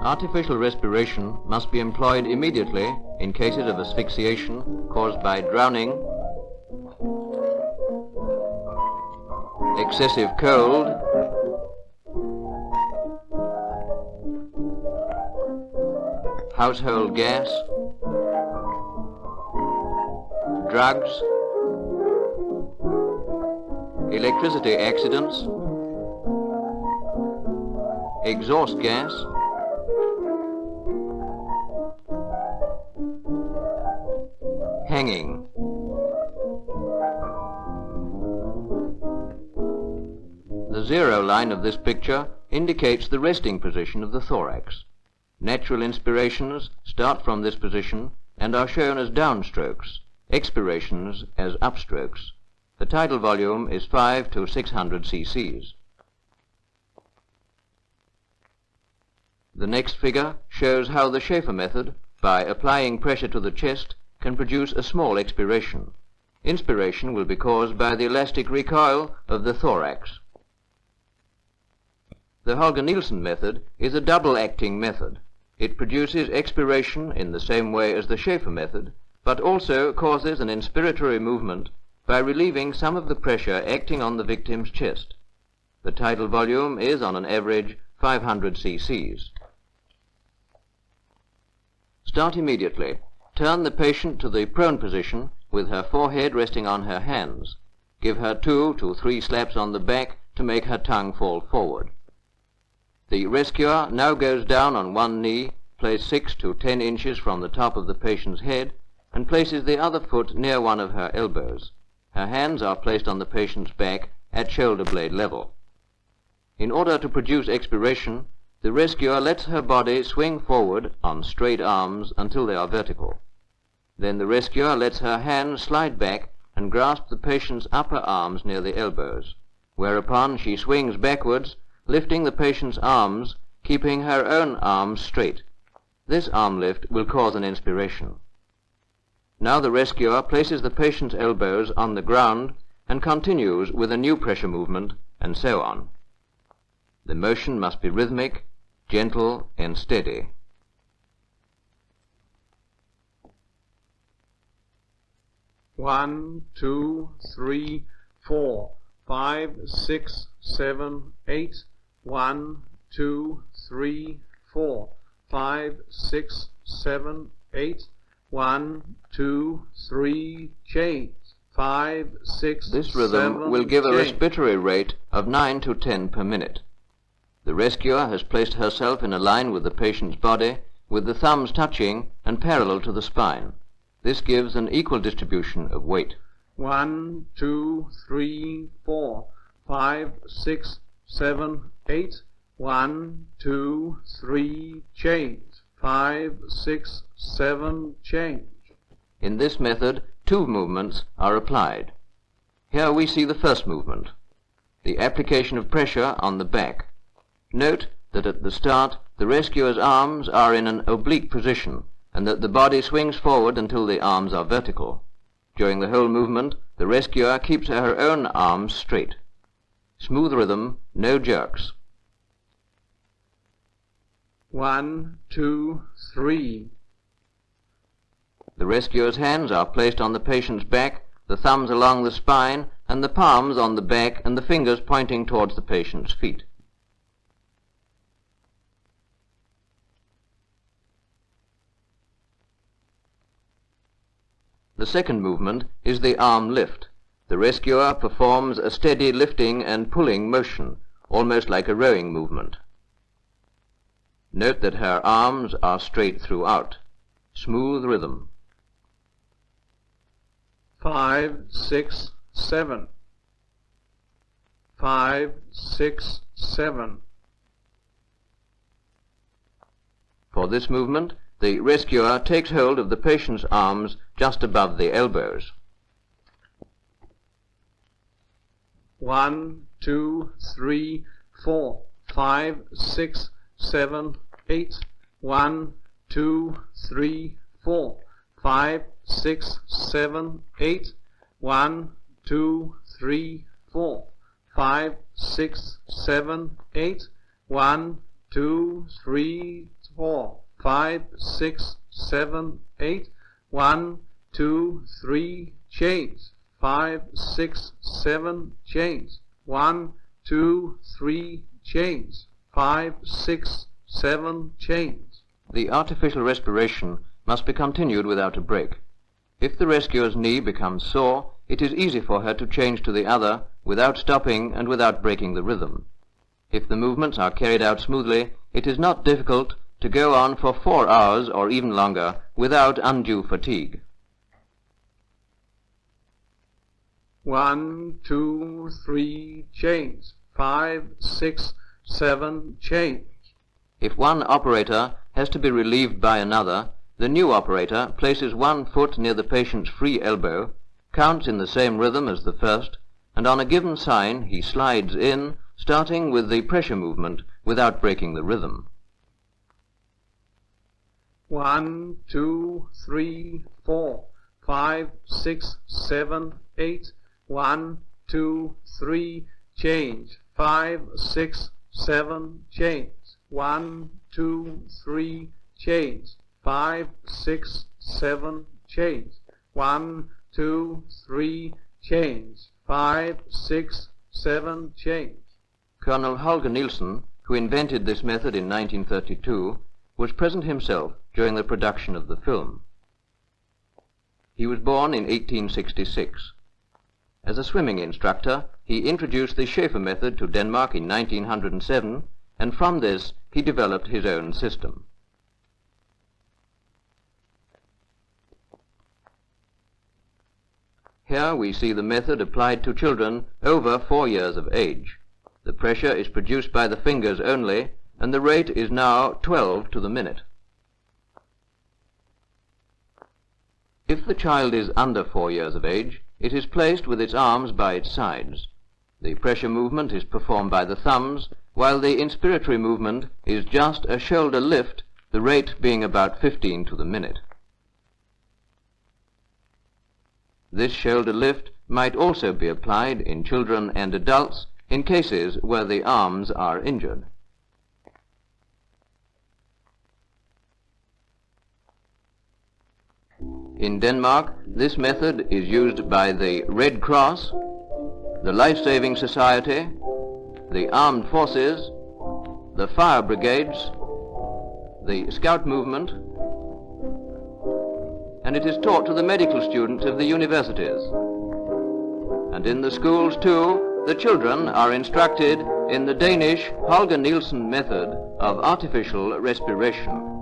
Artificial respiration must be employed immediately in cases of asphyxiation caused by drowning, excessive cold, household gas, drugs, electricity accidents, exhaust gas, hanging. The zero line of this picture indicates the resting position of the thorax. Natural inspirations start from this position and are shown as downstrokes, expirations as upstrokes. The tidal volume is 5 to 600 cc's. The next figure shows how the Schäfer method, by applying pressure to the chest, can produce a small expiration. Inspiration will be caused by the elastic recoil of the thorax. The Holger Nielsen method is a double-acting method. It produces expiration in the same way as the Schäfer method, but also causes an inspiratory movement by relieving some of the pressure acting on the victim's chest. The tidal volume is, on an average, 500 cc's. Start immediately. Turn the patient to the prone position with her forehead resting on her hands. Give her 2 to 3 slaps on the back to make her tongue fall forward. The rescuer now goes down on one knee, placed 6 to 10 inches from the top of the patient's head, and places the other foot near one of her elbows. Her hands are placed on the patient's back at shoulder blade level. In order to produce expiration, the rescuer lets her body swing forward on straight arms until they are vertical. Then the rescuer lets her hands slide back and grasp the patient's upper arms near the elbows, whereupon she swings backwards, lifting the patient's arms, keeping her own arms straight. This arm lift will cause an inspiration. Now the rescuer places the patient's elbows on the ground and continues with a new pressure movement, and so on. The motion must be rhythmic, gentle, and steady. One, 2, 3, 4, 5, 6, 7, 8. 1, 2, 3, 4, 5, 6, 7, 8. 1, 2, 3, change. 5, 6, This rhythm 7, will give a change. respiratory rate of 9 to 10 per minute. The rescuer has placed herself in a line with the patient's body, with the thumbs touching and parallel to the spine. This gives an equal distribution of weight. 1, 2, 3, 4, 5, 6, 7, 8. 1, 2, 3, change. 5, 6, 7, change. In this method, 2 movements are applied. Here we see the first movement, the application of pressure on the back. Note that at the start, the rescuer's arms are in an oblique position, and that the body swings forward until the arms are vertical. During the whole movement, the rescuer keeps her own arms straight. Smooth rhythm, no jerks. 1, 2, 3. The rescuer's hands are placed on the patient's back, the thumbs along the spine, and the palms on the back, and the fingers pointing towards the patient's feet. The second movement is the arm lift. The rescuer performs a steady lifting and pulling motion, almost like a rowing movement. Note that her arms are straight throughout. Smooth rhythm. 5, 6, 7. 5, 6, 7. For this movement, the rescuer takes hold of the patient's arms just above the elbows. 1, 2, 3, 4, 5, 6, 7, 8. 1, 2, 3, 4, 5, 6, 7, 8. 1, 2, 3, 4, 5, 6, 7, 8. 1, 2, 3, 4, 5, 6, 7, 8. 1, 2, 3, change. 5, 6, 7, change. 1, 2, 3, change. 5, 6, 7, change. The artificial respiration must be continued without a break. If the rescuer's knee becomes sore, it is easy for her to change to the other without stopping and without breaking the rhythm. If the movements are carried out smoothly, it is not difficult to go on for 4 hours or even longer without undue fatigue. 1, 2, 3, change. 5, 6, 7, change. If one operator has to be relieved by another, the new operator places one foot near the patient's free elbow, counts in the same rhythm as the first, and on a given sign he slides in, starting with the pressure movement without breaking the rhythm. 1, 2, 3, 4, 5, 6, 7, 8. 1, 2, 3, change. 5, 6, 7, change. 1, 2, 3, change. 5, 6, 7, change. 1, 2, 3, change. 5, 6, 7, change. Colonel Holger Nielsen, who invented this method in 1932, was present himself during the production of the film. He was born in 1866. As a swimming instructor, he introduced the Schäfer method to Denmark in 1907, and from this he developed his own system. Here we see the method applied to children over 4 years of age. The pressure is produced by the fingers only, and the rate is now 12 to the minute. If the child is under 4 years of age, it is placed with its arms by its sides. The pressure movement is performed by the thumbs, while the inspiratory movement is just a shoulder lift, the rate being about 15 to the minute. This shoulder lift might also be applied in children and adults in cases where the arms are injured. In Denmark, this method is used by the Red Cross, the Life-Saving Society, the Armed Forces, the Fire Brigades, the Scout Movement, and it is taught to the medical students of the universities. And in the schools too, the children are instructed in the Danish Holger Nielsen method of artificial respiration.